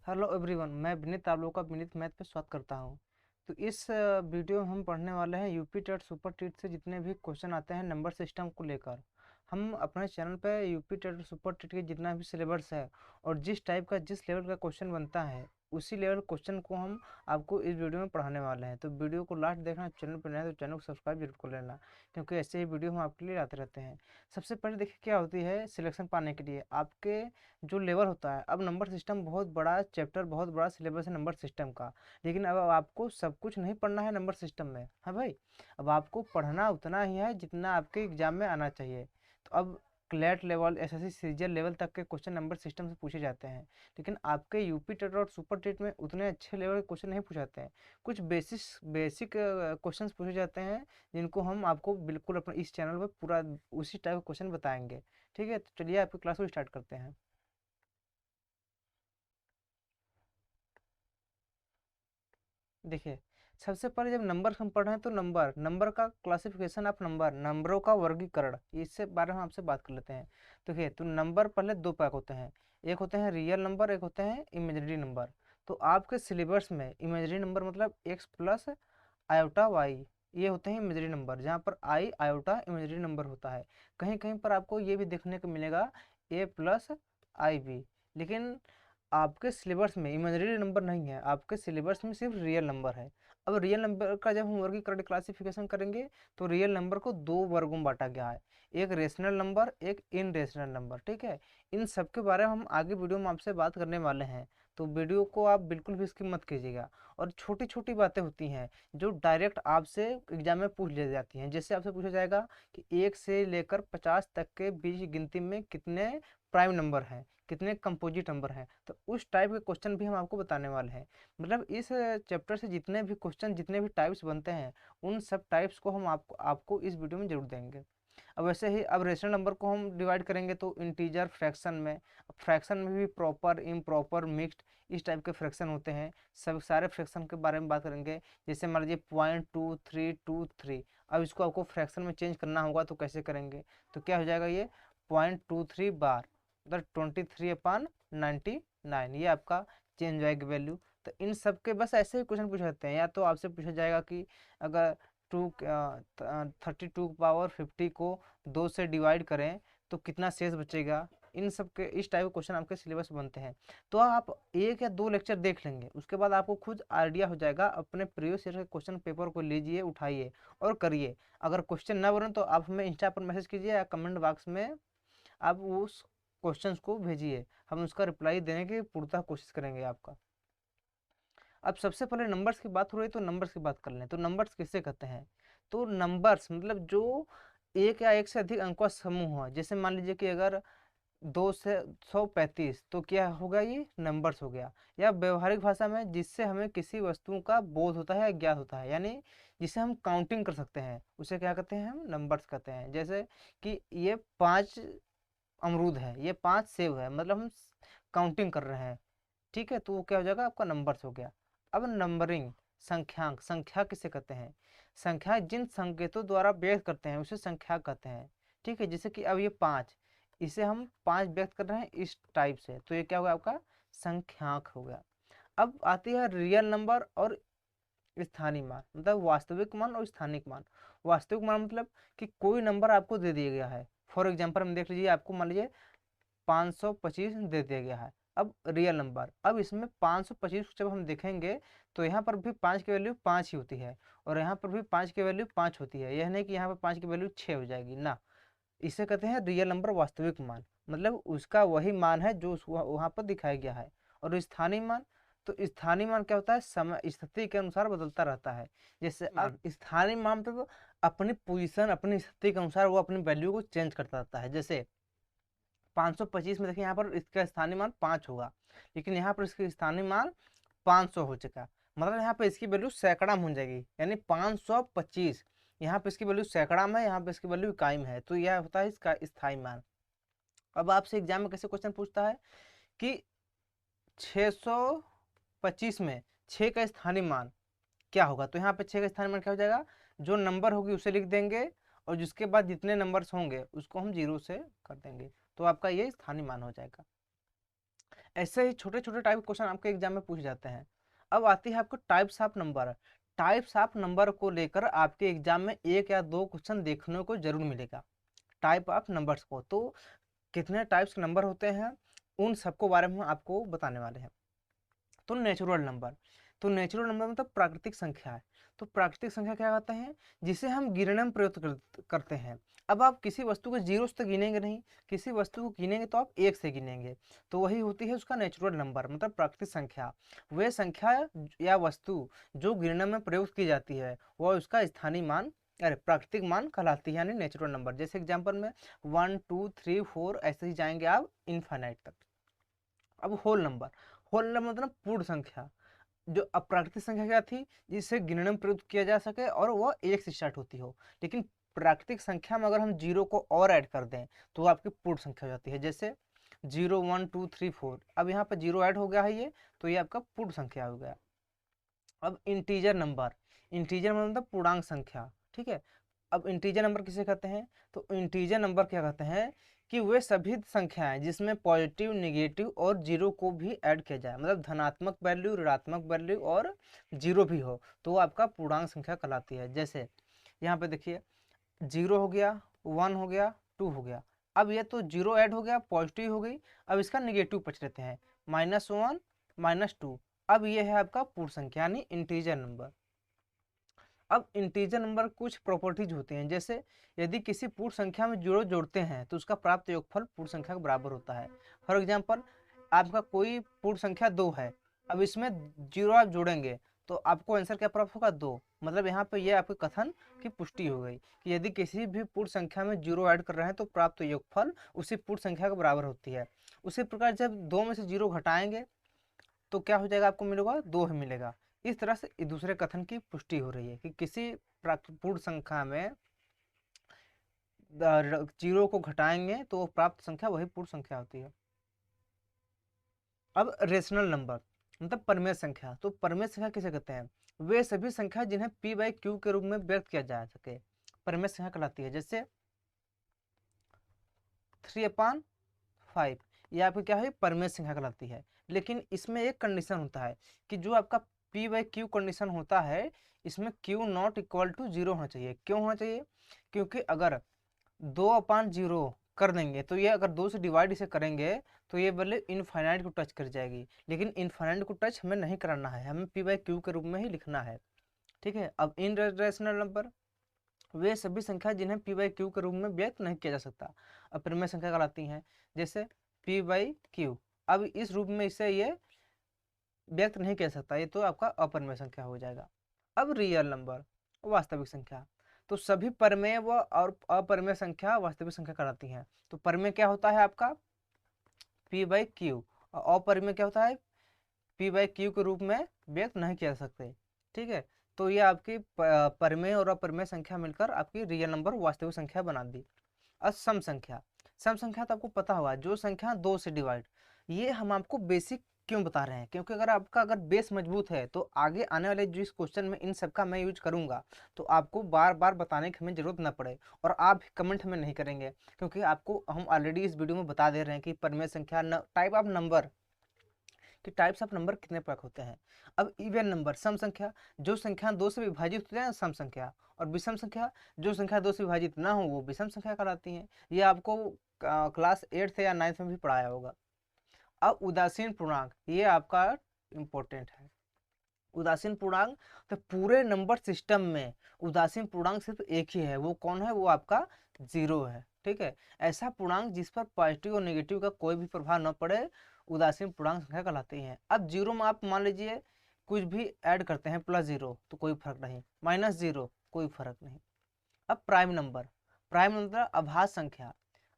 Hello everyone, मैं विनीत आप लोगों का विनीत मैथ पे स्वागत करता हूं। तो इस वीडियो में हम पढ़ने वाले हैं यूपी टेट सुपर टेट से जितने भी क्वेश्चन आते हैं नंबर सिस्टम को लेकर। हम अपने चैनल पे यूपी टेट सुपर टेट के जितना भी सिलेबस है और जिस टाइप का जिस लेवल का क्वेश्चन बनता है उसी लेवल क्वेश्चन को हम आपको इस वीडियो में पढ़ाने वाले हैं। तो वीडियो को लास्ट देखना, चैनल पर नया है तो चैनल को सब्सक्राइब जरूर कर लेना, क्योंकि ऐसे ही वीडियो हम आपके लिए लाते रहते हैं। सबसे पहले देखिए क्या होती है सिलेक्शन पाने के लिए आपके जो लेवल होता है। अब नंबर सिस्टम बहुत बड़ा चैप्टर, बहुत बड़ा सिलेबस है नंबर सिस्टम का, लेकिन अब आपको सब कुछ नहीं पढ़ना है नंबर सिस्टम में। हाँ भाई, अब आपको पढ़ना उतना ही है जितना आपके एग्जाम में आना चाहिए। तो अब CLAT level, SSC CGL level तक के क्वेश्चन नंबर सिस्टम से पूछे जाते हैं, लेकिन आपके यूपी टेट और सुपर टेट में उतने अच्छे लेवल के क्वेश्चन नहीं पूछाते हैं। कुछ बेसिक क्वेश्चंस पूछे जाते हैं जिनको हम आपको बिल्कुल अपने इस चैनल पर पूरा उसी टाइप का क्वेश्चन बताएंगे। ठीक है, तो चलिए आपकी क्लास को स्टार्ट करते हैं। देखिए, सबसे पहले जब नंबर हम पढ़ रहे हैं तो नंबर नंबर का क्लासिफिकेशन ऑफ नंबर, नंबरों का वर्गीकरण, इससे बारे में आपसे बात कर लेते हैं। तो देखिए, तो नंबर पहले दो भाग होते हैं, एक होते हैं रियल नंबर, एक होते हैं इमेजिनरी नंबर। तो आपके सिलेबस में इमेजिनरी नंबर मतलब एक्स प्लस आयोटा वाई, ये होते हैं इमेजिनरी नंबर, जहाँ पर आई आयोटा इमेजिनरी नंबर होता है। कहीं कहीं पर आपको ये भी देखने को मिलेगा ए प्लस आई बी, लेकिन आपके सिलेबस में इमेजिनरी नंबर नहीं है, आपके सिलेबस में सिर्फ रियल नंबर है। अब रियल नंबर का जब हम वर्गीकरण क्लासिफिकेशन करेंगे तो रियल नंबर को दो वर्गों में बांटा गया है, एक रेशनल नंबर, एक इन रेशनल नंबर। ठीक है, इन सब के बारे में हम आगे वीडियो में आपसे बात करने वाले हैं, तो वीडियो को आप बिल्कुल भी स्किप मत कीजिएगा। और छोटी छोटी बातें होती हैं जो डायरेक्ट आपसे एग्जाम में पूछ ली जाती हैं। जैसे आपसे पूछा जाएगा कि 1 से लेकर 50 तक के बीच गिनती में कितने प्राइम नंबर हैं, कितने कंपोजिट नंबर हैं, तो उस टाइप के क्वेश्चन भी हम आपको बताने वाले हैं। मतलब इस चैप्टर से जितने भी क्वेश्चन, जितने भी टाइप्स बनते हैं, उन सब टाइप्स को हम आपको आपको इस वीडियो में जरूर देंगे। अब वैसे ही अब रेशनल नंबर को हम डिवाइड करेंगे तो इंटीजर, फ्रैक्शन में, फ्रैक्शन में भी प्रॉपर, इम्प्रॉपर, मिक्स्ड, इस टाइप के फ्रैक्शन होते हैं। सब सारे फ्रैक्शन के बारे में बात करेंगे। जैसे मान लीजिए 0.2323, अब इसको आपको फ्रैक्शन में चेंज करना होगा तो कैसे करेंगे, तो क्या हो जाएगा ये 0.23 बार, मतलब 23/99, ये आपका चेंज हो जाएगी वैल्यू। तो इन सब के बस ऐसे ही क्वेश्चन पूछ सकते हैं। या तो आपसे पूछा जाएगा कि अगर 32 की पावर 50 को 2 से डिवाइड करें तो कितना शेष बचेगा। इन सब के इस टाइप के क्वेश्चन आपके सिलेबस बनते हैं। तो आप एक या दो लेक्चर देख लेंगे, उसके बाद आपको खुद आइडिया हो जाएगा। अपने प्रीवियस ईयर के क्वेश्चन पेपर को लीजिए, उठाइए और करिए। अगर क्वेश्चन ना बने तो आप हमें इंस्टा पर मैसेज कीजिए या कमेंट बॉक्स में आप उस क्वेश्चंस को भेजिए, हम उसका रिप्लाई देने की पूर्णतः कोशिश करेंगे आपका। अब सबसे पहले नंबर्स की बात हो रही है तो नंबर्स की बात कर लें। तो नंबर्स किसे कहते हैं, तो नंबर्स मतलब जो एक या एक से अधिक अंकों का समूह है। जैसे मान लीजिए कि अगर 2 से 135 तो क्या होगा, ये नंबर्स हो गया। या व्यवहारिक भाषा में जिससे हमें किसी वस्तु का बोध होता है या ज्ञात होता है, यानी जिसे हम काउंटिंग कर सकते हैं, उसे क्या कहते हैं, हम नंबर्स कहते हैं। जैसे कि ये 5 अमरूद है, ये 5 सेब है, मतलब हम काउंटिंग कर रहे हैं। ठीक है, तो वो क्या हो जाएगा, आपका नंबर्स हो गया। अब नंबरिंग, संख्यांक, संख्या किसे कहते हैं, संख्या जिन संकेतों द्वारा व्यक्त करते हैं उसे संख्या कहते हैं। ठीक है, जैसे कि अब ये 5, इसे हम 5 व्यक्त कर रहे हैं इस टाइप से, तो ये क्या होगा, आपका संख्यांक हो गया। अब आती है रियल नंबर और स्थानीय मान, मतलब वास्तविक मान और स्थानिक मान। वास्तविक मान मतलब कि कोई नंबर आपको दे दिया गया है। फॉर एग्जाम्पल हम देख लीजिए, आपको मान लीजिए 525 दे दिया गया है। अब रियल नंबर, अब इसमें 525 जब हम देखेंगे तो यहाँ पर भी 5 की वैल्यू 5 ही होती है, और यहाँ पर भी 5 की वैल्यू 5 होती है। यह नहीं कि यहाँ पर 5 की वैल्यू 6 हो जाएगी ना। इसे कहते हैं रियल नंबर, वास्तविक मान, मतलब उसका वही मान है जो वहाँ पर दिखाया गया है। और स्थानीय मान, तो स्थानीय मान क्या होता है, समय स्थिति के अनुसार बदलता रहता है। जैसे अब स्थानीय मान मतलब अपनी पोजीशन, अपनी स्थिति के अनुसार वो अपनी वैल्यू को चेंज करता रहता है। जैसे 525 में देखिए, यहाँ पर इसका स्थानीय मान 5 होगा, लेकिन यहाँ पर इसका स्थानीय मान 500 हो चुका, मतलब यहाँ पे इसकी वैल्यू सैकड़ा में हो जाएगी, यानी 525। यहाँ पे इसकी वैल्यू सैकड़ा में है, यहाँ पे इसकी वैल्यू इकाई में है, तो यह होता है इसका स्थायी मान। अब आपसे एग्जाम में कैसे क्वेश्चन पूछता है कि 625 में 6 का स्थानीय मान क्या होगा, तो यहाँ पे 6 का स्थानीय मान क्या हो जाएगा, जो नंबर होगी उसे लिख देंगे, और जिसके बाद जितने नंबर्स होंगे उसको हम 0 से कर देंगे, तो आपका ये स्थानीय मान हो जाएगा। ऐसे ही छोटे छोटे टाइप क्वेश्चन आपके एग्जाम में पूछे जाते हैं। अब आती है आपको types of number. Types of number को लेकर आपके एग्जाम में एक या दो क्वेश्चन देखने को जरूर मिलेगा। टाइप ऑफ नंबर्स को, तो कितने टाइप्स के नंबर होते हैं उन सबको बारे में आपको बताने वाले हैं। तो नेचुरल नंबर, तो नेचुरल नंबर मतलब प्राकृतिक संख्या है। तो प्राकृतिक संख्या क्या कहते हैं, जिसे हम गिनने में प्रयुक्त करते हैं। अब आप किसी वस्तु को जीरो से तो गिनेंगे नहीं, किसी वस्तु को गिनेंगे तो आप एक से गिनेंगे, तो वही होती है उसका नेचुरल नंबर मतलब प्राकृतिक संख्या। वह संख्या या वस्तु जो गिनने में प्रयुक्त की जाती है वह उसका स्थानीय मान, अरे प्राकृतिक मान कहलाती है, यानी नेचुरल नंबर। जैसे एग्जाम्पल में 1 2 3 4 ऐसे ही जाएंगे आप इनफाइनाइट तक। अब होल नंबर, होल नंबर मतलब पूर्ण संख्या। जो अप्राकृतिक संख्या क्या थी, जिसे गिनने में प्रयुक्त किया जा सके और वह एक से स्टार्ट होती हो, लेकिन प्राकृतिक संख्या में अगर हम जीरो को और ऐड कर दें तो वो आपकी पूर्ण संख्या हो जाती है। जैसे 0 1 2 3 4, अब यहाँ पर जीरो ऐड हो गया है ये, तो ये आपका पूर्ण संख्या हो गया। अब इंटीजर नंबर, इंटीजर मतलब पूर्णांक संख्या, ठीक है। अब इंटीजर नंबर किसे कहते हैं, तो इंटीजर नंबर क्या कहते हैं कि वे सभी संख्याएं जिसमें पॉजिटिव नेगेटिव और जीरो को भी ऐड किया जाए, मतलब धनात्मक वैल्यू ऋणात्मक वैल्यू और जीरो भी हो, तो वो आपका पूर्णांक संख्या कहलाती है। जैसे यहाँ पे देखिए 0 हो गया, 1 हो गया, 2 हो गया। अब ये तो जीरो ऐड हो गया, पॉजिटिव हो गई, अब इसका नेगेटिव पच लेते हैं, -1 -2। अब ये है आपका पूर्ण संख्या यानी इंटीजर नंबर। अब इंटीजर नंबर कुछ प्रॉपर्टीज होते हैं, जैसे यदि किसी पूर्ण संख्या में जीरो जोड़ते हैं तो उसका प्राप्त योगफल पूर्ण संख्या के बराबर होता है। फॉर एग्जांपल आपका कोई पूर्ण संख्या 2 है, अब इसमें जीरो आप जोड़ेंगे तो आपको आंसर क्या प्राप्त होगा, 2। मतलब यहाँ पे ये आपके कथन की पुष्टि हो गई कि यदि किसी भी पूर्ण संख्या में जीरो ऐड कर रहे हैं तो प्राप्त योगफल उसी पूर्ण संख्या के बराबर होती है। उसी प्रकार जब 2 में से जीरो घटाएंगे तो क्या हो जाएगा, आपको मिलेगा 2 ही मिलेगा। इस तरह से दूसरे कथन की पुष्टि हो रही है कि किसी पूर्ण संख्या में जीरो को घटाएंगे तो प्राप्त संख्या वही पूर्ण संख्या होती है। अब रेशनल नंबर मतलब परमेय संख्या, तो परमेय संख्या किसे कहते हैं, वे सभी संख्या जिन्हें p बाई क्यू के रूप में व्यक्त किया जा सके परमेय संख्या कहलाती है। जैसे 3/5 ये आपकी क्या है, परमेय संख्या कहलाती है। लेकिन इसमें एक कंडीशन होता है कि जो आपका p बाई क्यू कंडीशन होता है, इसमें q नॉट इक्वल टू 0 होना चाहिए। क्यों होना चाहिए, क्योंकि अगर 2/0 कर देंगे तो ये अगर 2 से डिवाइड इसे करेंगे तो ये वैल्यू इनफाइनाइट को टच कर जाएगी, लेकिन इनफाइनाइट को टच हमें नहीं कराना है, हमें p बाई क्यू के रूप में ही लिखना है, ठीक है। अब इन रेशनल नंबर वे सभी संख्या जिन्हें p बाई क्यू के रूप में व्यक्त नहीं किया जा सकता अपरिमेय संख्या कहलाती हैं। जैसे p बाई क्यू, अब इस रूप में इसे ये व्यक्त नहीं किया सकता, ये तो आपका अपरिमेय संख्या हो जाएगा। अब रियल नंबर वास्तविक संख्या, तो सभी परमेय व और अपरिमेय संख्या वास्तविक संख्या कहलाती हैं। तो परमेय क्या होता है आपका p बाई क्यू, और अपरिमेय क्या होता है p बाई क्यू के रूप में व्यक्त नहीं किया जा सकते, ठीक है। तो ये आपकी परमेय और अपरिमेय संख्या मिलकर आपकी रियल नंबर वास्तविक संख्या बना दी। अब सम संख्या, सम संख्या तो आपको पता होगा जो संख्या 2 से डिवाइड, ये हम आपको बेसिक क्यों बता रहे हैं, क्योंकि अगर आपका अगर बेस मजबूत है तो आगे आने वाले जो इस क्वेश्चन में इन सब का मैं यूज करूंगा तो आपको बार बार बताने की हमें जरूरत ना पड़े, और आप कमेंट हमें नहीं करेंगे, क्योंकि आपको हम ऑलरेडी इस वीडियो में बता दे रहे हैं कि परमेय संख्या टाइप ऑफ नंबर कि टाइप्स ऑफ नंबर कितने प्रकार होते हैं। अब इवन नंबर सम संख्या, जो संख्या 2 से विभाजित होती है सम संख्या, और विषम संख्या जो संख्या 2 से विभाजित ना हो वो विषम संख्या कहलाती है। ये आपको क्लास 8 या 9 में भी पढ़ाया होगा। अब उदासीन पूर्णांक, ये आपका इम्पोर्टेंट है। उदासीन पूर्णांक, तो पूरे नंबर सिस्टम में उदासीन पूर्णांक सिर्फ एक ही है, वो कौन है, वो आपका 0 है, ठीक है। ऐसा पूर्णांक जिस पर पॉजिटिव और नेगेटिव का कोई भी प्रभाव न पड़े उदासीन पूर्णांक संख्या कहलाती है। अब 0 में आप मान लीजिए कुछ भी ऐड करते हैं +0 तो कोई फर्क नहीं, -0 कोई फर्क नहीं। अब प्राइम नंबर, प्राइम नंबर अभाज्य संख्या।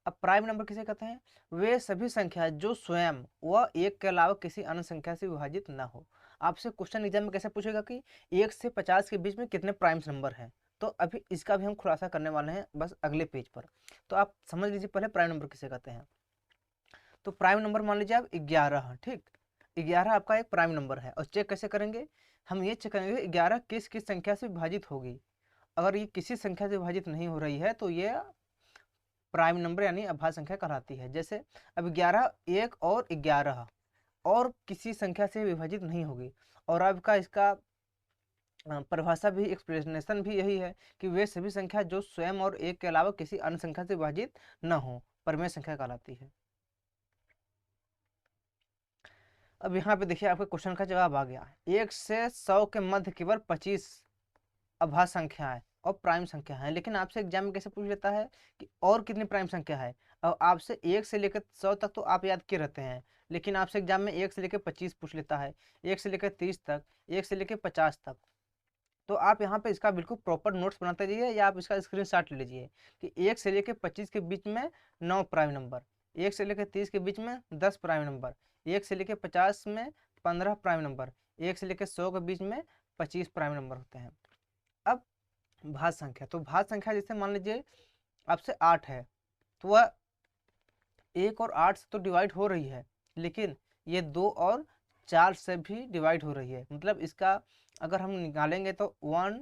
अब प्राइम नंबर किसे कहते हैं, वे सभी संख्या जो स्वयं व एक के अलावा किसी अन्य संख्या से विभाजित न हो। आपसे क्वेश्चन एग्जाम में कैसे पूछेगा कि 1 से 50 के बीच में कितने प्राइम्स नंबर हैं, तो अभी इसका भी हम खुलासा करने वाले हैं बस अगले पेज पर। तो आप समझ लीजिए पहले प्राइम नंबर किसे कहते हैं। तो प्राइम नंबर मान लीजिए आप 11, ठीक, 11 आपका एक प्राइम नंबर है। और चेक कैसे करेंगे, हम ये चेक करेंगे 11 किस किस संख्या से विभाजित होगी। अगर ये किसी संख्या से विभाजित नहीं हो रही है तो ये प्राइम नंबर यानी अभाज्य संख्या कहलाती है। जैसे अब 11 1 और 11 और किसी संख्या से विभाजित नहीं होगी। और आपका इसका परिभाषा भी, एक्सप्लेनेशन भी यही है कि वे सभी संख्या जो स्वयं और एक के अलावा किसी अन्य संख्या से विभाजित न हो परिमेय संख्या कहलाती है। अब यहाँ पे देखिए आपके क्वेश्चन का जवाब आ गया। 1 से 100 के मध्य केवल 25 अभाज्य संख्या है और प्राइम संख्या है। लेकिन आपसे एग्जाम में कैसे पूछ लेता है कि और कितनी प्राइम संख्या है। और आपसे 1 से लेकर 100 तक तो आप याद किए रहते हैं, लेकिन आपसे एग्जाम में 1 से लेकर 25 पूछ लेता है, 1 से लेकर 30 तक, 1 से लेकर 50 तक। तो आप यहाँ पे इसका बिल्कुल प्रॉपर नोट्स बनाते जाइए या आप इसका स्क्रीनशॉट ले लीजिए कि 1 से लेकर 25 के बीच में 9 प्राइम नंबर, 1 से लेकर 30 के बीच में 10 प्राइम नंबर, 1 से लेकर 50 में 15 प्राइम नंबर, 1 से लेकर 100 के बीच में 25 प्राइम नंबर होते हैं। अब भाज्य संख्या, तो भाज्य संख्या जैसे मान लीजिए आपसे 8 है, तो वह 1 और 8 से तो डिवाइड हो रही है, लेकिन ये 2 और 4 से भी डिवाइड हो रही है। मतलब इसका अगर हम निकालेंगे तो 1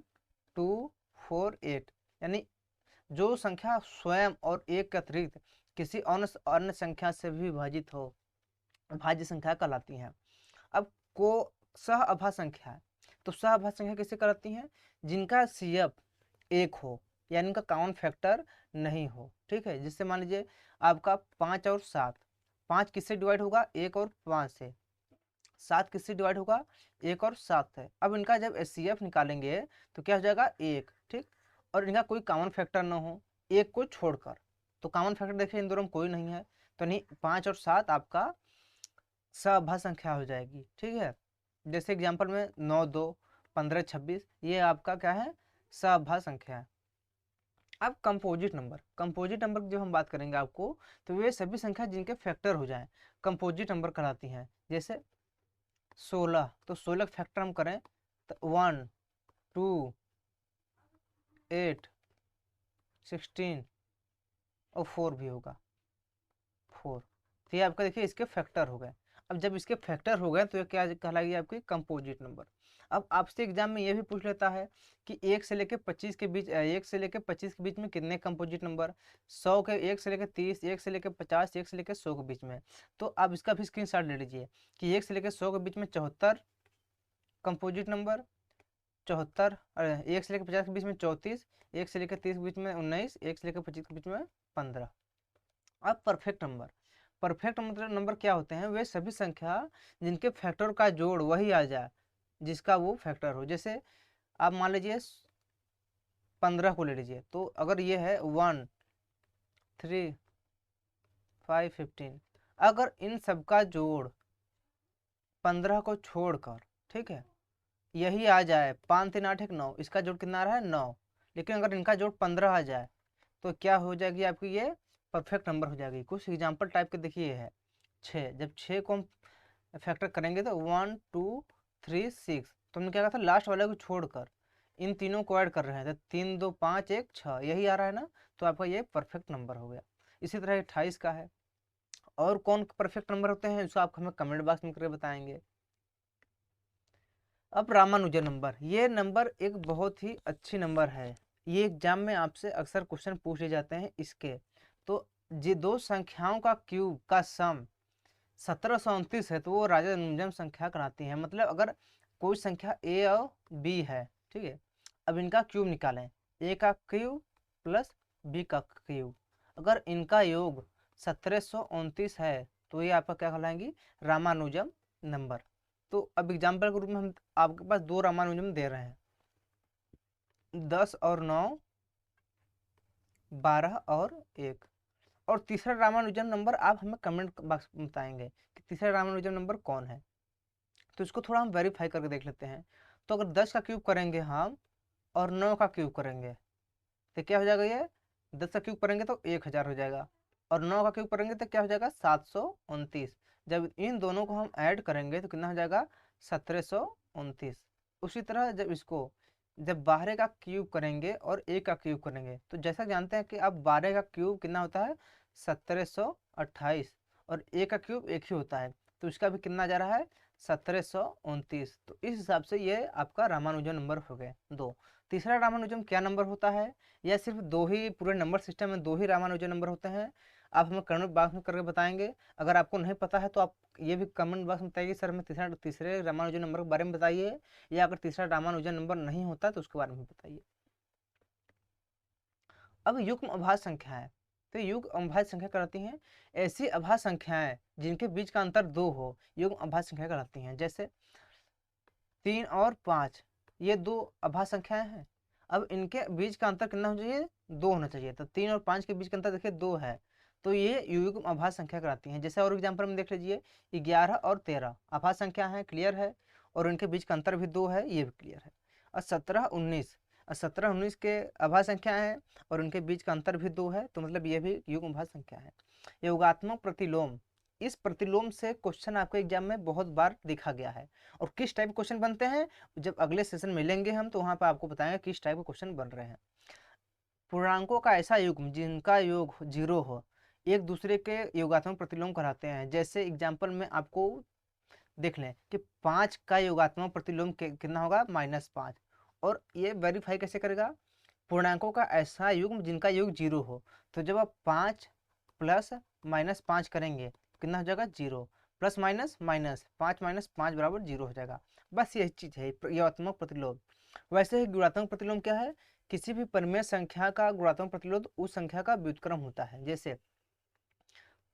2 4 8, यानी जो संख्या स्वयं और एक के अतिरिक्त किसी अन्य संख्या से भी विभाजित हो भाज्य संख्या कहलाती है। अब को सह अभाज्य संख्या है, तो सह अभाज्य संख्या किसे कहलाती हैं? जिनका CF 1 हो, यानी इनका कॉमन फैक्टर नहीं हो। ठीक है, जिससे मान लीजिए आपका 5 और 7, 5 किससे डिवाइड होगा? 1 और 5 से। 7 किससे डिवाइड होगा? 1 और 7 से। अब इनका जब HCF निकालेंगे तो क्या हो जाएगा? 1। ठीक, और इनका कोई कॉमन फैक्टर ना हो 1 को छोड़कर, तो कॉमन फैक्टर देखिए इन दोनों में कोई नहीं है, तो नहीं 5 और 7 आपका सभाज्य संख्या हो जाएगी। ठीक है, जैसे एग्जांपल में 9 2 15 26, ये आपका क्या है? सभाज्य संख्या है। अब कंपोजिट नंबर, कंपोजिट नंबर की जब हम बात करेंगे आपको, तो वे सभी संख्या जिनके फैक्टर हो जाएं कंपोजिट नंबर कहलाती हैं। जैसे 16, तो 16 फैक्टर हम करें तो 1 2 8 16 और 4 भी होगा 4। तो ये आपका देखिए इसके फैक्टर हो गए। अब जब इसके फैक्टर हो गए तो ये क्या कहलाएगी? आपकी कंपोजिट नंबर। अब आपसे एग्जाम में ये भी पूछ लेता है कि 1 से लेकर 25 के बीच 1 से लेकर 25 के बीच में कितने कंपोजिट नंबर? 100 के 1 से लेकर 30, 1 से लेकर 50, 1 से लेकर 100 के बीच में। तो आप इसका भी स्क्रीनशॉट ले लीजिए कि 1 से लेकर 100 के बीच में 74 कंपोजिट नंबर, 74, 1 से लेकर 50 के बीच में 34, 1 से लेकर 30 के बीच में 19, 1 से लेकर 25 के बीच में 15। अब परफेक्ट नंबर, परफेक्ट मतलब नंबर क्या होते हैं? वे सभी संख्या जिनके फैक्टर का जोड़ वही आ जाए जिसका वो फैक्टर हो। जैसे आप मान लीजिए 15 को ले लीजिए, तो अगर ये है 1 3 5 15, अगर इन सबका जोड़ 15 को छोड़कर, ठीक है, यही आ जाए 5 3 8 1 9, इसका जोड़ कितना आ रहा है? 9। लेकिन अगर इनका जोड़ 15 आ जाए तो क्या हो जाएगी आपकी? ये परफेक्ट नंबर हो जाएगी। कुछ एग्जाम्पल टाइप के देखिए है 6, जब 6 को हम फैक्टर करेंगे तो 1 2 3 6, तो हमने क्या कहा था? लास्ट वाले को छोड़कर इन तीनों को ऐड कर रहे हैं तो 3 2 5 1 6, यही आ रहा है ना, तो आपका ये परफेक्ट नंबर हो गया। इसी तरह 28 का है। और कौन परफेक्ट नंबर होते हैं इसको आप हमें कमेंट बॉक्स में करके बताएंगे। अब रामानुजन नंबर, ये नंबर एक बहुत ही अच्छी नंबर है, ये एग्जाम में आपसे अक्सर क्वेश्चन पूछे जाते हैं इसके। तो ये दो संख्याओं का क्यूब का सम 1729 है तो वो रामानुजन संख्या कहलाती है। मतलब अगर कोई संख्या ए और बी है, ठीक है, अब इनका क्यूब निकालें, ए का क्यूब प्लस बी का क्यूब, अगर इनका योग 1729 है तो ये आपका क्या कहलाएंगी? रामानुजन नंबर। तो अब एग्जाम्पल के रूप में हम आपके पास दो रामानुजन दे रहे हैं, 10 और 9, 12 और 1, और तीसरा रामानुजन नंबर आप हमें कमेंट बॉक्स में बताएंगे कि तीसरा रामानुजन नंबर कौन है। तो इसको थोड़ा हम वेरीफाई करके देख लेते हैं। तो अगर 10 का क्यूब करेंगे हम और 9 का क्यूब करेंगे तो क्या हो जाएगा? ये 10 का क्यूब करेंगे तो 1000 हो जाएगा, और 9 का क्यूब करेंगे तो क्या हो जाएगा? 729। जब इन दोनों को हम ऐड करेंगे तो कितना हो जाएगा? 1729। उसी तरह जब इसको जब 12 का क्यूब करेंगे और 1 का क्यूब करेंगे तो जैसा जानते हैं कि अब 12 का क्यूब कितना होता है? 1728, और 1 का क्यूब 1 ही होता है, तो इसका भी कितना जा रहा है? 1729। तो इस हिसाब से ये आपका रामानुजन नंबर हो गए दो। तीसरा रामानुजन क्या नंबर होता है? या सिर्फ दो ही पूरे नंबर सिस्टम में दो ही रामानुजन नंबर होते हैं? आप हमें कमेंट बॉक्स में करके बताएंगे। अगर आपको नहीं पता है तो आप ये भी कमेंट बॉक्स में बताइए सर हमें तीसरे रामानुजन नंबर के बारे में बताइए, या अगर तीसरा रामानुजन नंबर नहीं होता तो उसके बारे में बताइए। अब युग्म अभाज्य संख्या है, तो युग्म अभाज्य संख्या कहलाती हैं ऐसी अभाज्य संख्याएं जिनके बीच का अंतर 2 हो, युग्म अभाज्य संख्या कहलाती हैं। जैसे 3 और 5 ये 2 अभाज्य संख्याएं हैं। अब इनके बीच का अंतर कितना होना चाहिए, 2 होना चाहिए। तो 3 और 5 के बीच का अंतर देखिए 2 है, तो ये युग्म अभाज्य संख्या कहलाती हैं। जैसे और एग्जाम्पल में देख लीजिए 11 और 13 अभाज्य संख्या है, क्लियर है, और इनके बीच का अंतर भी 2 है, ये भी क्लियर है। और 17 19 के अभाज्य संख्या है और उनके बीच का अंतर भी 2 है, तो मतलब ये भी युग्म अभाज्य संख्या है। योगात्मक प्रतिलोम, इस प्रतिलोम से क्वेश्चन आपको एग्जाम में बहुत बार देखा गया है। और किस टाइप के क्वेश्चन बनते हैं, जब अगले सेशन मिलेंगे हम तो वहां पर आपको बताएंगे किस टाइप के क्वेश्चन बन रहे हैं। पूर्णांकों का ऐसा युग्म जिनका योग 0 हो एक दूसरे के योगात्मक प्रतिलोम कहलाते हैं। जैसे एग्जाम्पल में आपको देख लें कि 5 का योगात्मक प्रतिलोम कितना होगा, -5। और ये वेरीफाई कैसे करेगा, पूर्णांकों का ऐसा युग्म जिनका योग 0 हो। तो जब आप 5 प्लस -5 करेंगे कितना हो जाएगा, 0, प्लस माइनस माइनस 5 - 5 बराबर 0 हो जाएगा। बस यही चीज़ है योगात्मक प्रतिलोम। वैसे ही गुणात्मक प्रतिलोम क्या है, किसी भी परिमेय संख्या का गुणात्मक प्रतिलोम उस संख्या का व्युत्क्रम होता है। जैसे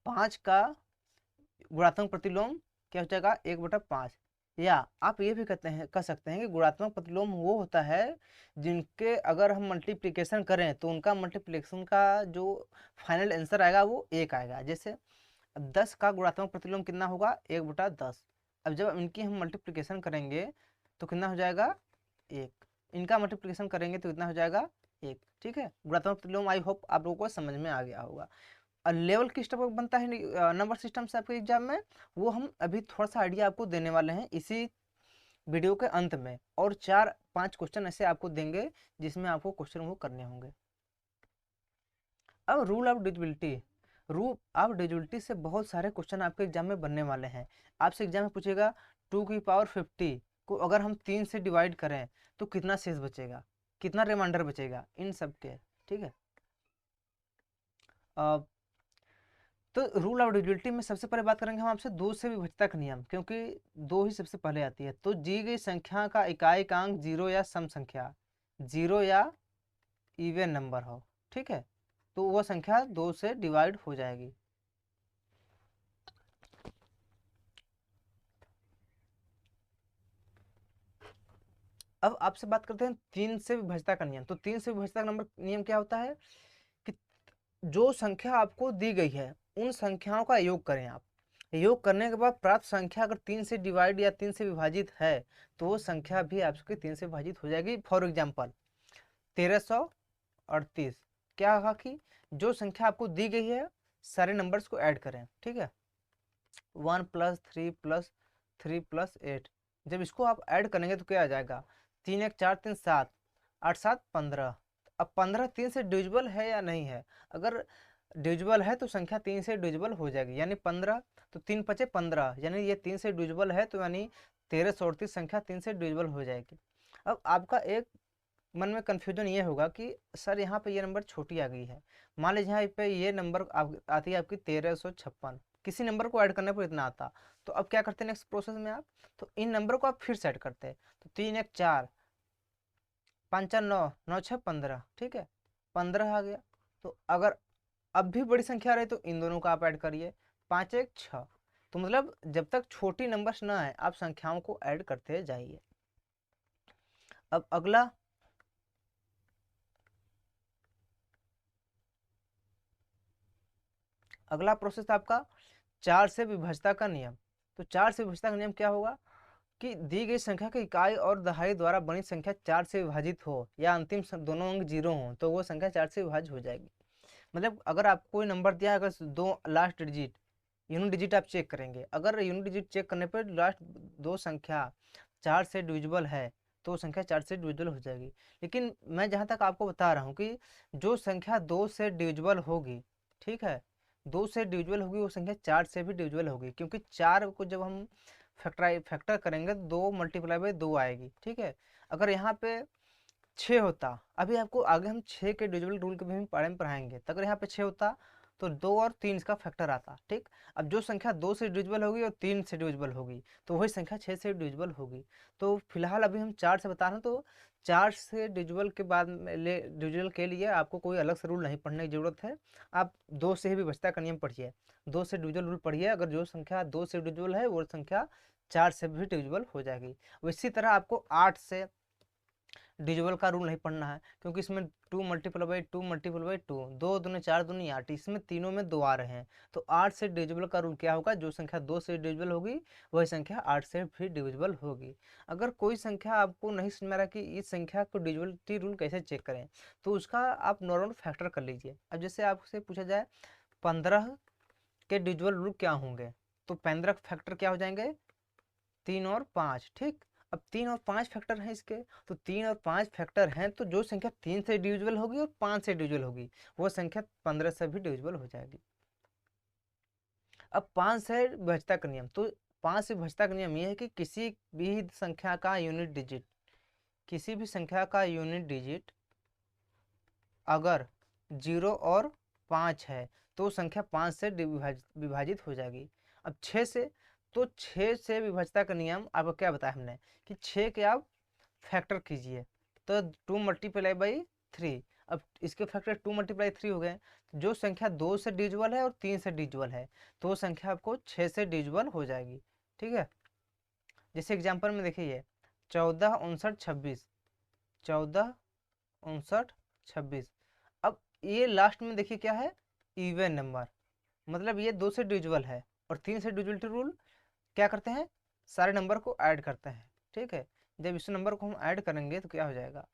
5 का गुणात्मक प्रतिलोम क्या हो जाएगा, 1/5। या आप ये भी कह सकते हैं कि गुणात्मक प्रतिलोम वो होता है जिनके अगर हम मल्टीप्लिकेशन करें तो उनका मल्टीप्लिकेशन का जो फाइनल आंसर आएगा वो 1 आएगा। जैसे 10 का गुणात्मक प्रतिलोम कितना होगा, 1/10। अब जब इनकी हम मल्टीप्लिकेशन करेंगे तो कितना हो जाएगा, 1। इनका मल्टीप्लिकेशन करेंगे तो कितना हो जाएगा, 1। ठीक है, गुणात्मक प्रतिलोम आई होप आप लोगों को समझ में आ गया होगा। लेवल किस टाइप का बनता है नंबर सिस्टम से आपके एग्जाम में, वो हम अभी थोड़ा सा आइडिया आपको देने वाले हैं इसी वीडियो के अंत में। और 4-5 क्वेश्चन ऐसे आपको देंगे जिसमें आपको क्वेश्चन वो करने होंगे। अब rule of divisibility, rule of divisibility से बहुत सारे क्वेश्चन आपके एग्जाम में बनने वाले हैं। आपसे एग्जाम में पूछेगा 2 की पावर 50 को अगर हम 3 से डिवाइड करें तो कितना शेष बचेगा, कितना रिमाइंडर बचेगा, इन सब के। ठीक है, तो रूल ऑफ डिविजिबिलिटी में सबसे पहले बात करेंगे हम आपसे 2 से विभाज्यता का नियम, क्योंकि 2 ही सबसे पहले आती है। तो दी गई संख्या का इकाई अंक 0 या सम संख्या, 0 या इवन नंबर हो, ठीक है, तो वह संख्या 2 से डिवाइड हो जाएगी। अब आपसे बात करते हैं 3 से विभाज्यता का नियम। तो 3 से विभाज्यता का नंबर नियम क्या होता है कि जो संख्या आपको दी गई है उन संख्याओं का योग करें आप। योग करने के बाद प्राप्त संख्या अगर 3 से डिवाइड या 3 से विभाजित है तो वो संख्या भी आपकी 3 से विभाजित हो जाएगी। फॉर एग्जाम्पल 1338, क्या होगा कि जो संख्या आपको दी गई है सारे नंबर्स को ऐड करें। ठीक है, 1 + 3 + 3 + 8, जब इसको आप ऐड करेंगे तो क्या आ जाएगा, 3 1 4 3 7, 8 7 15। अब 15 3 से डिविजिबल है या नहीं है, अगर डिविजिबल है तो संख्या 3 से डिविजिबल हो जाएगी, यानी 15, तो 3 × 5 = 15, यानी ये 3 से डिविजिबल है, तो यानी 1338 संख्या 3 से डिविजिबल हो जाएगी। अब आपका एक मन में कन्फ्यूजन ये होगा कि सर यहाँ पे ये नंबर छोटी आ गई है। मान लीजिए यहाँ पे ये नंबर आती है आपकी 1356, किसी नंबर को ऐड करने पर इतना आता, तो अब क्या करते हैं नेक्स्ट प्रोसेस में आप, तो इन नंबर को आप फिर से ऐड करते हैं। तो 3 1 4, 5 4 9, 9 6 15, ठीक है, 15 आ गया। तो अगर अब भी बड़ी संख्या रहे तो इन दोनों का आप ऐड करिए, 5 1 6। तो मतलब जब तक छोटी नंबर्स ना आए आप संख्याओं को ऐड करते जाइए। अब अगला प्रोसेस आपका 4 से विभाज्यता का नियम। तो 4 से विभाज्यता का नियम क्या होगा कि दी गई संख्या की इकाई और दहाई द्वारा बनी संख्या 4 से विभाजित हो या अंतिम दोनों अंक 0 हो तो वो संख्या 4 से विभाज्य हो जाएगी। मतलब अगर आपको कोई नंबर दिया है, अगर 2 लास्ट डिजिट यूनिट डिजिट आप चेक करेंगे, अगर यूनिट डिजिट चेक करने पर लास्ट 2 संख्या 4 से डिविजिबल है तो संख्या 4 से डिविजिबल हो जाएगी। लेकिन मैं जहाँ तक आपको बता रहा हूँ कि जो संख्या 2 से डिविजिबल होगी, ठीक है, 2 से डिविजिबल होगी वो संख्या 4 से भी डिविजिबल होगी, क्योंकि 4 को जब हम फैक्टर करेंगे तो 2 × 2 आएगी। ठीक है, अगर यहाँ पे 6 होता, अभी आपको आगे हम 6 के डिविजिबल रूल के बारे में पढ़ाएंगे, तो अगर यहाँ पे 6 होता तो 2 और 3 इसका फैक्टर आता। ठीक, अब जो संख्या 2 से डिविजिबल होगी और 3 से डिविजिबल होगी तो वही संख्या 6 से डिविजिबल होगी। तो फिलहाल अभी हम 4 से बता रहे हैं, तो 4 से डिविजिबल के बाद डिविजिबल के लिए आपको कोई अलग से रूल नहीं पढ़ने की जरूरत है। आप 2 से ही विभाज्यता का नियम पढ़िए, 2 से डिविजिबल रूल पढ़िए। अगर जो संख्या 2 से डिविजिबल है वो संख्या 4 से भी डिविजिबल हो जाएगी। इसी तरह आपको 8 से डिविजिबल का रूल नहीं पढ़ना है, क्योंकि इसमें 2 मल्टीपल बाई 2 मल्टीपल बाई 2, 2 दूनी 4 दूनी 8, इसमें तीनों में 2 आ रहे हैं। तो 8 से डिविजिबल का रूल क्या होगा, जो संख्या 2 से डिविजिबल होगी वही संख्या 8 से भी डिविजिबल होगी। अगर कोई संख्या आपको नहीं समझ में आ रहा कि इस संख्या को डिविजिबिलिटी रूल कैसे चेक करें, तो उसका आप नॉर्मल फैक्टर कर लीजिए। अब जैसे आपसे पूछा जाए 15 के डिविजिबल रूल क्या होंगे, तो 15 फैक्टर क्या हो जाएंगे, 3 और 5। ठीक, अब 3 और 5 फैक्टर हैं इसके, तो 3 और 5 फैक्टर हैं, तो जो संख्या 3 से डिविजिबल होगी और 5 से डिविजिबल होगी वो संख्या 15 से भी डिविजिबल हो जाएगी। अब 5 से विभाज्यता का नियम, तो 5 से विभाज्यता का नियम ये है कि किसी भी संख्या का यूनिट डिजिट, किसी भी संख्या का यूनिट डिजिट अगर 0 और 5 है तो संख्या 5 से विभाजित हो जाएगी। अब 6 से, तो 6 से विभाज्यता का नियम आपको क्या बताया हमने कि 6 के आप फैक्टर कीजिए, तो 2 मल्टीप्लाई बाई 3। अब इसके फैक्टर 2 मल्टीप्लाई 3 हो गए। जो संख्या 2 से डिविजिबल है और 3 से डिविजिबल है तो वो संख्या आपको 6 से डिविजिबल हो जाएगी। ठीक है, जैसे एग्जांपल में देखिए 14 59 26, 14 59 26। अब ये लास्ट में देखिए क्या है, इवन नंबर, मतलब ये 2 से डिविजिबल है और 3 से डिविजिबिलिटी रूल क्या करते हैं, सारे नंबर को ऐड करते हैं। ठीक है, जब इस नंबर को हम ऐड करेंगे तो क्या हो जाएगा,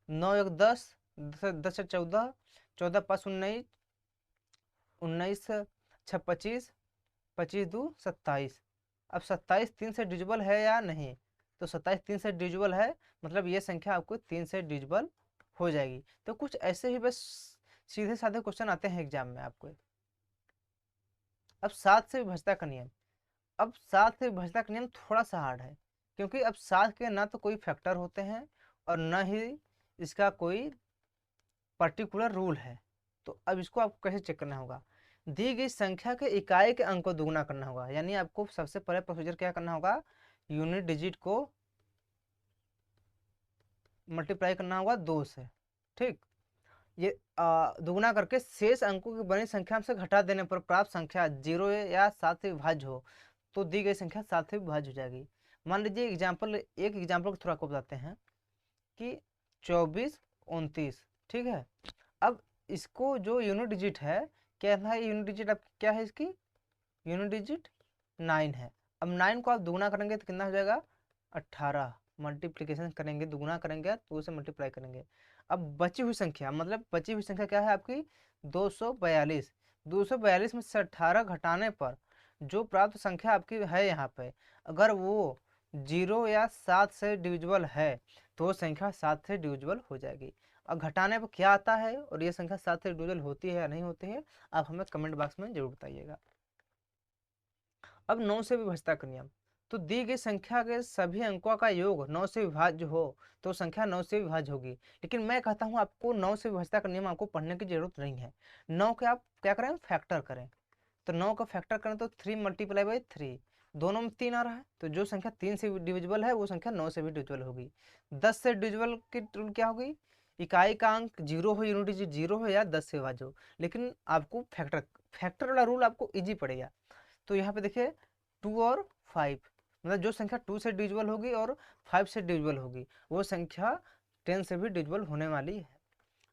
9 1 10, 10 से 14, 14 5 19, 19 6 25, 25 2 27। अब 27 3 से डिविजिबल है या नहीं, तो 27 3 से डिविजिबल है, मतलब ये संख्या आपको 3 से डिविजिबल हो जाएगी। तो कुछ ऐसे ही बस सीधे साधे क्वेश्चन आते हैं एग्जाम में आपको। अब 7 से विभाज्यता का नियम, अब 7 से विभाज्यता का नियम थोड़ा सा हार्ड है, क्योंकि अब 7 के ना तो कोई फैक्टर होते हैं और न ही इसका कोई पर्टिकुलर रूल है। तो अब इसको आपको कैसे चेक करना होगा, दी गई संख्या के इकाई के अंक को दुगुना करना होगा। यानी आपको सबसे पहले प्रोसीजर क्या करना होगा, यूनिट डिजिट को मल्टीप्लाई करना होगा 2 से। ठीक, ये दुगुना करके शेष अंकों की बनी संख्या से घटा देने पर प्राप्त संख्या 0 या 7 से विभाज्य हो तो दी गई संख्या 7 से विभाज्य हो जाएगी। मान लीजिए एग्जाम्पल, एक एग्जाम्पल को थोड़ा आपको बताते हैं कि 24 29। ठीक है, अब इसको जो यूनिट डिजिट है, क्या है यूनिट डिजिट, अब क्या है इसकी यूनिट डिजिट 9 है। अब 9 को आप दुगुना करेंगे तो कितना हो जाएगा 18, मल्टीप्लीकेशन करेंगे दुगुना करेंगे तो उसे मल्टीप्लाई करेंगे। अब बची हुई संख्या, मतलब बची हुई संख्या क्या है आपकी 242। 242 में से 18 घटाने पर जो प्राप्त संख्या आपकी है यहाँ पे, अगर वो 0 या 7 से डिविजिबल है तो वो संख्या 7 से डिविजिबल हो जाएगी। अब घटाने पर क्या आता है और ये संख्या 7 से डिविजिबल होती है या नहीं होती है, आप हमें कमेंट बॉक्स में जरूर बताइएगा। अब 9 से विभाज्यता का नियम, तो दी गई संख्या के सभी अंकों का योग 9 से विभाज्य हो तो संख्या 9 से विभाज्य होगी। लेकिन मैं कहता हूँ आपको 9 से विभाज्यता का नियम आपको पढ़ने की जरूरत नहीं है। 9 के आप क्या करें, फैक्टर करें। तो 9 का फैक्टर करें तो 3 मल्टीप्लाई बाई 3, दोनों में 3 आ रहा है, तो जो संख्या 3 से डिविजिबल है वो संख्या 9 से भी डिविजिबल होगी। 10 से डिविजिबल की रूल क्या होगी, इकाई का अंक 0 हो, यूनिट डिजिट 0 हो या 10 से विभाज्य हो। लेकिन आपको फैक्टर फैक्टर वाला रूल आपको ईजी पड़ेगा। तो यहाँ पे देखिए 2 और 5, मतलब जो संख्या 2 से डिविजिबल होगी और 5 से डिविजिबल होगी वो संख्या 10 से भी डिविजिबल होने वाली है।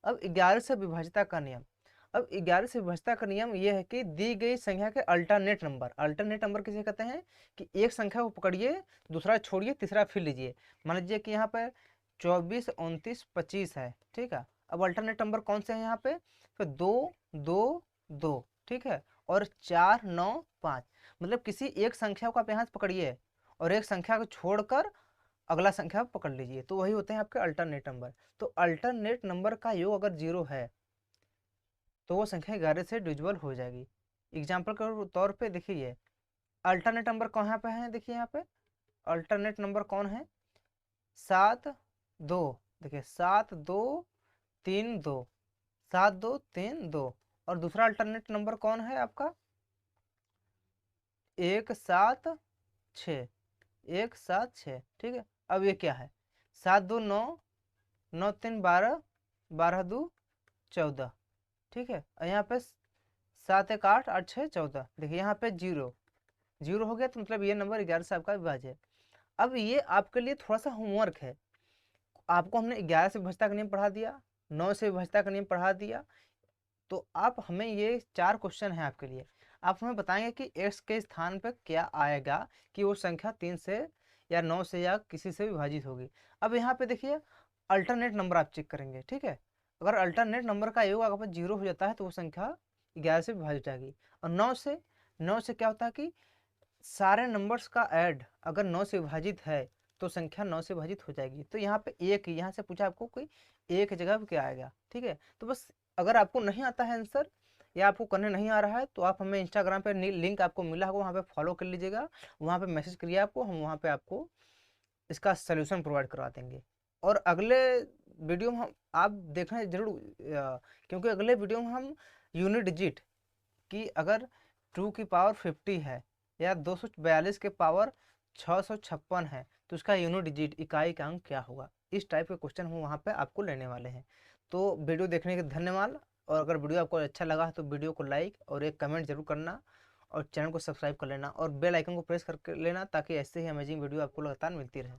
अब 11 से विभाज्यता का नियम, अब 11 से विभाज्यता का नियम यह है कि दी गई संख्या के अल्टरनेट नंबर, अल्टरनेट नंबर किसे कहते हैं कि एक संख्या को पकड़िए दूसरा छोड़िए तीसरा फिर लीजिए। मान लीजिए कि यहाँ पे 24 29 25 है। ठीक है, अब अल्टरनेट नंबर कौन से हैं यहाँ पे, तो 2 2 2। ठीक है, और 4 9 5, मतलब किसी एक संख्या को आप यहाँ से पकड़िए और एक संख्या को छोड़कर अगला संख्या पकड़ लीजिए, तो वही होते हैं आपके अल्टरनेट नंबर। तो अल्टरनेट नंबर का योग अगर 0 है तो वो संख्या 11 से डिविजिबल हो जाएगी। एग्जाम्पल के तौर पे देखिए अल्टरनेट नंबर कहाँ पे है, देखिए यहाँ पे अल्टरनेट नंबर कौन है, 7 2। देखिए 7 2 3 2, 7232। और दूसरा अल्टरनेट नंबर कौन है आपका? 176, 176। ठीक है, अब ये क्या है? 729, 9 3 12, 12 2 14। ठीक है, और यहाँ पे 7 1 8 8 6 14। देखिए यहाँ पे जीरो जीरो हो गया, तो मतलब ये नंबर 11 से आपका विभाज्य है। अब ये आपके लिए थोड़ा सा होमवर्क है। आपको हमने 11 से विभाज्यता का नियम पढ़ा दिया, 9 से विभाज्यता का नियम पढ़ा दिया, तो आप हमें ये 4 क्वेश्चन है आपके लिए। आप हमें बताएंगे कि x के स्थान पर क्या आएगा कि वो संख्या 3 से या 9 से या किसी से विभाजित होगी। अब यहाँ पे देखिए अल्टरनेट नंबर आप चेक करेंगे। ठीक है, अगर अल्टरनेट नंबर का योग अगर जीरो हो जाता है तो वो संख्या 11 से विभाजित हो जाएगी। और 9 से क्या होता है कि सारे नंबर्स का ऐड अगर 9 से विभाजित है तो संख्या 9 से विभाजित हो जाएगी। तो यहाँ पे एक, यहाँ से पूछा आपको कोई एक जगह पे क्या आएगा। ठीक है, तो बस अगर आपको नहीं आता है आंसर या आपको करने नहीं आ रहा है तो आप हमें इंस्टाग्राम पे लिंक आपको मिला होगा, वहाँ पे फॉलो कर लीजिएगा, वहाँ पे मैसेज करिए आपको, हम वहाँ पे आपको इसका सलूशन प्रोवाइड करवा देंगे। और अगले वीडियो में हम आप देखना जरूर, क्योंकि अगले वीडियो में हम यूनिट डिजिट कि अगर 2 की पावर 50 है या 242 के पावर 656 है तो उसका यूनिट डिजिट इकाई का अंक क्या होगा। इस टाइप के क्वेश्चन हम वहाँ पे आपको लेने वाले हैं। तो वीडियो देखने के धन्यवाद। और अगर वीडियो आपको अच्छा लगा है तो वीडियो को लाइक और एक कमेंट जरूर करना, और चैनल को सब्सक्राइब कर लेना और बेल आइकन को प्रेस करके लेना, ताकि ऐसे ही अमेजिंग वीडियो आपको लगातार मिलती रहे।